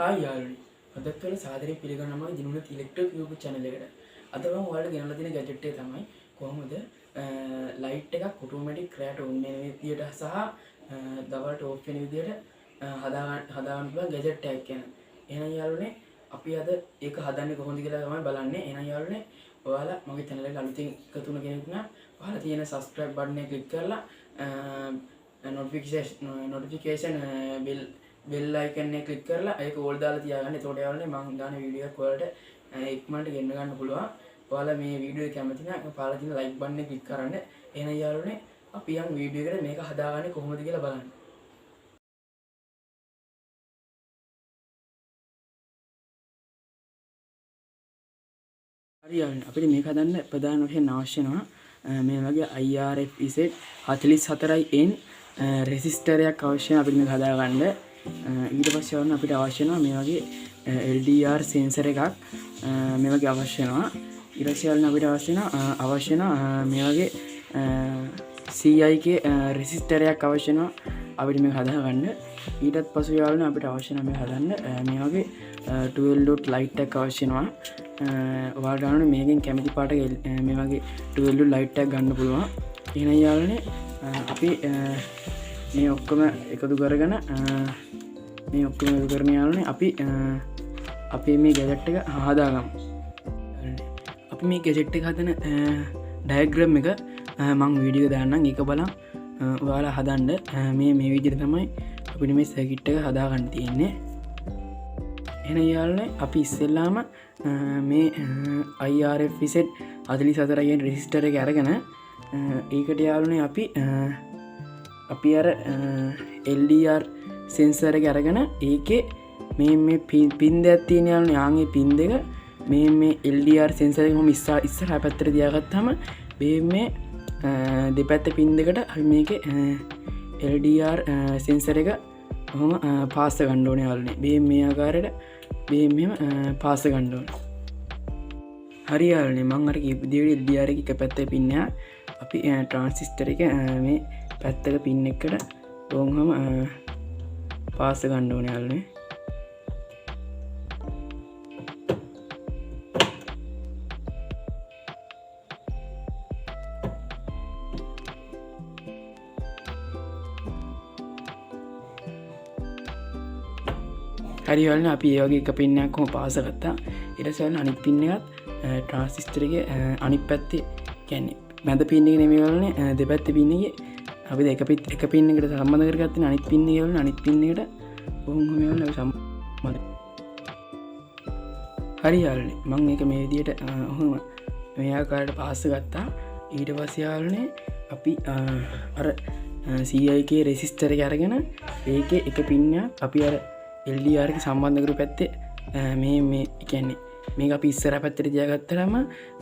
Hi යාළුවනි. අදත් වල සාදරයෙන් පිළිගන්නවා දිනුන ඉලෙක්ට්‍රික් YouTube channel එකට. අද මම ඔයාලට ගෙනල්ලා තියෙන ගැජට් එක තමයි කොහොමද ලයිට් එකක් ඔටෝමැටික් රෑට ඔන් වෙන විදියට සහ දවල්ට ඕෆ් වෙන විදියට හදාගන්න පුළුවන් ගැජට් එකක් කියන. එහෙනම් යාළුවනේ අපි අද ඒක හදන්නේ කොහොමද කියලා තමයි බලන්නේ. එහෙනම් යාළුවනේ ඔයාලා මගේ channel එකට අලුතින් එකතු වුණ කෙනෙක් නම් ඔයාලා තියෙන subscribe button එක click කරලා notification bell icon එක click කරලා ඒක ඕල් දාලා තියාගන්න. එතකොට යාළුවනේ මම දාන වීඩියෝ එක ඔයාලට ඉක්මනට ගෙන්න ගන්න පුළුවන්. ඔයාලා මේ වීඩියෝ එක කැමති නම් ඔයාලා තියෙන like button එක click කරන්න. එහෙනම් යාළුවනේ අපි යන් වීඩියෝ එකට මේක හදාගන්නේ කොහොමද කියලා බලන්න. හරි යාළුවනේ අපිට මේක හදන්න ප්‍රධාන වශයෙන් අවශ්‍ය වෙනවා මේ වගේ IRF EZ 44N රෙසිස්ටර් එකක් අවශ්‍ය වෙනවා අපිට මේක හදාගන්න. ඊට පස්සේ වුණා අපිට අවශ්‍ය වෙනවා මේ වගේ LDR සෙන්සර් එකක් මේ වගේ අවශ්‍ය වෙනවා. ඊට පස්සේ වුණා අපිට අවශ්‍ය වෙනවා මේ වගේ CIK රෙසිස්ටර් එකක් අවශ්‍ය වෙනවා අපිට මේක හදාගන්න. ඊටත් පස්සේ යාළුවනේ අපිට අවශ්‍ය වෙනවා මේ හදන්න මේ වගේ 12 dot light එකක් අවශ්‍ය වෙනවා. ඔයාලට ගන්න මේකෙන් කැමති පාටක මේ වගේ 12 dot light එකක් ගන්න පුළුවන්. එහෙනම් යාළුවනේ අපි මේ ඔක්කොම එකතු කරගෙන යාළුවනේ අපි මේ ගැජට් එක හදාගමු. අපි මේ ගැජට් එක හදන ඩයග්‍රෑම් එක මම වීඩියෝ එක දාන්නම්. ඒක බලන් ඔයාලා හදන්න. මේ විදිහට තමයි අපිට මේ සර්කිට් එක හදාගන්න තියෙන්නේ. එහෙනම් යාළුවනේ අපි ඉස්සෙල්ලාම මේ IRF EZ 44N රෙසිස්ටර් එක අරගෙන ඒකට යාළුවනේ අපි අර LDR සෙන්සර් එක අරගෙන ඒකේ මේ පින් දෙකක් තියෙන යාළුවනේ ආන්ගේ පින් දෙක මේ LDR සෙන්සර් එක කොහොම ඉස්සරහා පැත්තට තියාගත්තාම මේ දෙපැත්ත පින් දෙකට අපි මේකේ LDR සෙන්සර් එක කොහොම පාස් ගන්න ඕනේ යාළුවනේ. මේ ආකාරයට මෙහෙම පාස් ගන්න ඕනේ. හරි යාළුවනේ මම අර කියපු විදිහට LDR එක පැත්තේ පින් එක අපි ට්‍රාන්සිස්ටර් එක මේ පැත්තක පින් එකකට කොහොමම පාස් ගන්න ඕනේ යාළුවනේ. හරි යාළුවනේ අපි ඒ වගේ එක පින් එකක් කොහොම පාස් ගත්තා. ඊට පස්සේ අනිත් පින් එකත් ට්‍රාන්සිස්ටර් එකේ අනිත් පැත්තේ කියන්නේ මැද පින් එක නෙමෙයි යාළුවනේ දෙපැත්තේ පින් එකේ අපි එක පින් එකට සම්බන්ධ කරගත්තේ අනිත් පින් එක යාළුවනේ අනිත් පින් එකට කොහොම යාළුවනේ සම්බන්ධ. හරි යාළුවනේ මම මේක මේ විදිහට ඔහොම මේ ආකාරයට පාස් ගත්තා. ඊට පස්සේ යාළුවනේ අපි අර CIK රෙසිස්ටර් එක අරගෙන ඒකේ එක පින් එකක් අපි අර LDR එක සම්බන්ධ කරපු පැත්තේ මේ කියන්නේ මේක අපි ඉස්සරහ පැත්තට තියාගත්තාම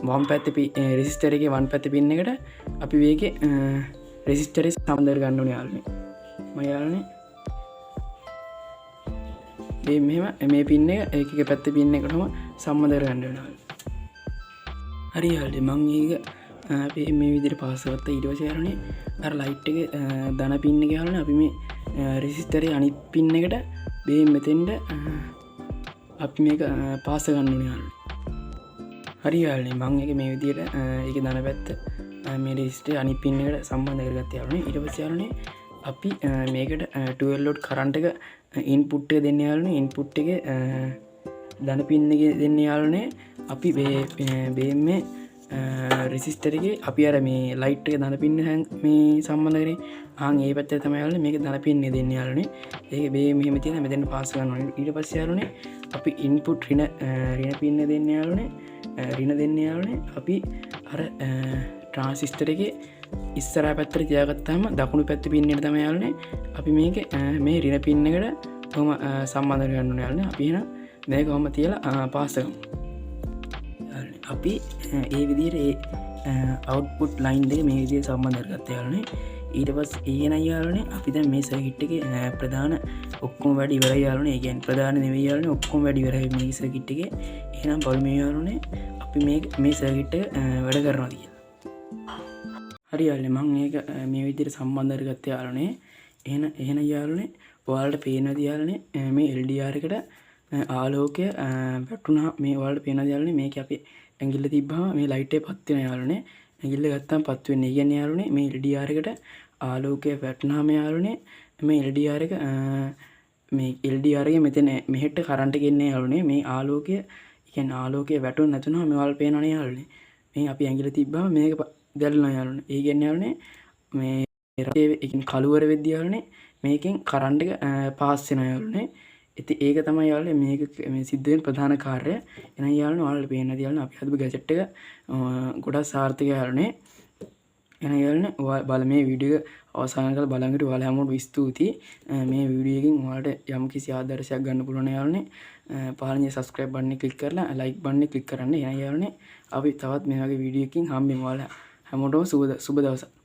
වම් පැත්තේ රෙසිස්ටර් එකේ වම් පැත්තේ පින් එකට අපි මේකේ රෙසිස්ටර් එක සම්බන්ධ කර ගන්න ඕනේ යාළුවනේ. මම යාළුවනේ මෙහෙම මේ පින් එක ඒකේ පැත්තේ පින් එකටම සම්බන්ධ කර ගන්න ඕනේ. හරි යාළුවනේ මම ඒක මේ විදිහට පාස් කරත්තා. ඊට පස්සේ යාළුවනේ අර ලයිට් එකේ ධන පින් එක යාළුවනේ අපි මේ රෙසිස්ටර් එකේ අනිත් පින් එකට මෙතෙන්ට අපි මේක පාස ගන්න ඕනේ යාළුවනේ. හරි යාළුවනේ මම ඒක මේ විදිහට ඒකේ ධන පැත්ත මේ රෙසිස්ටර් අනිත් පින් එකට සම්බන්ධ කරගත්තා යාළුවනේ. ඊට පස්සේ යාළුවනේ අපි මේකට 12 volt කරන්ට් එක ඉන්පුට් එක දෙන්න යාළුවනේ. ඉන්පුට් එකේ ධන පින් එකේ දෙන්න යාළුවනේ. අපි මේ රෙසිස්ටර් එකේ අපි අර මේ ලයිට් එක ධන පින් මේ සම්බන්ධ කරේ ඒ පැත්තේ තමයි යාළුවනේ මේක ධන පින් එක දෙන්න යාළුවනේ. ඒක මෙහෙම තියෙන මෙතෙන් පාස් ගන්න ඕනේ. ඊට පස්සේ යාළුවනේ අපි ඉන්පුට් ඍණ පින් එක දෙන්න යාළුවනේ. ඍණ දෙන්න යාළුවනේ අපි අර ට්‍රාන්සිස්ටර් එකේ ඉස්සරහා පැත්තට තියාගත්තාම දකුණු පැත්තේ පින් එක තමයි යාළුවනේ අපි මේකේ මේ ඍණ පින් එකට කොහොම සම්බන්ධ කරගන්න ඕනේ යාළුවනේ. අපි එහෙනම් මේක කොහොම තියලා පාස් කරමු. අපි ඒ විදිහට අවුට්පුට් ලයින් දෙක මේ විදිහට සම්බන්ධ කරගත්තා යාළුවනේ. ඊට පස්සේ එහෙනම් යාළුවනේ අපි දැන් මේ සර්කිට් එකේ ප්‍රධාන ඔක්කොම වැඩ ඉවරයි යාළුවනේ. ඒ කියන්නේ ප්‍රධාන නෙවෙයි යාළුවනේ ඔක්කොම වැඩ ඉවරයි මේ සර්කිට් එකේ. එහෙනම් බලමු යාළුවනේ අපි මේ සර්කිට් එක වැඩ කරනවා කියලා. හරි යාළුවනේ මම මේක මේ විදිහට සම්බන්ධ කරගත්තා යාළුවනේ. එහෙනම් යාළුවනේ ඔයාලට පේනවාද යාළුවනේ මේ LDR එකට ආලෝකය වැටුණා මේ වලට පේන යාළුවනේ මේක අපේ ඇඟිල්ල තිබ්බම මේ ලයිට් එක පත් වෙන යාළුවනේ ඇඟිල්ල ගත්තාම පත් වෙන්නේ. ඒ කියන්නේ යාළුවනේ මේ LDR එකට ආලෝකය වැටුණාම යාළුවනේ මේ LDR එක මේ LDR එකේ මෙතන මෙහෙට කරන්ට් එක එන්නේ යාළුවනේ මේ ආලෝකය කියන්නේ ආලෝකය වැටුනේ නැතුණා මේ වල පේනවනේ යාළුවනේ. මේ අපි ඇඟිල්ල තිබ්බම මේක දැල්ලනවා යාළුවනේ. ඒ කියන්නේ යාළුවනේ මේ රටේ ඒ කියන්නේ කළුවර වෙද්දී යාළුවනේ මේකෙන් කරන්ට් එක පාස් වෙනවා යාළුවනේ. ඉතින් ඒක තමයි යාළුවනේ මේක මේ සිද්ධ වෙන ප්‍රධාන කාර්යය. එහෙනම් යාළුවනේ ඔයාලට පේන්නේ නැති යාළුවනේ අපි හදපු ගැජට් එක ගොඩක් සාර්ථකයි යාළුවනේ. එහෙනම් යාළුවනේ ඔයා බල මේ වීඩියෝ එක අවසන් කරලා බලන් හිටිය ඔයාලා හැමෝටම ස්තුතියි. මේ වීඩියෝ එකෙන් ඔයාලට යම්කිසි ආදර්ශයක් ගන්න පුළුවන් යාළුවනේ. පාලනීය subscribe button එක click කරලා like button එක click කරන්න. එහෙනම් යාළුවනේ අපි තවත් මේ වගේ වීඩියෝ එකකින් හම්බෙමු. ඔයාලා හැමෝටම සුබ දවසක්.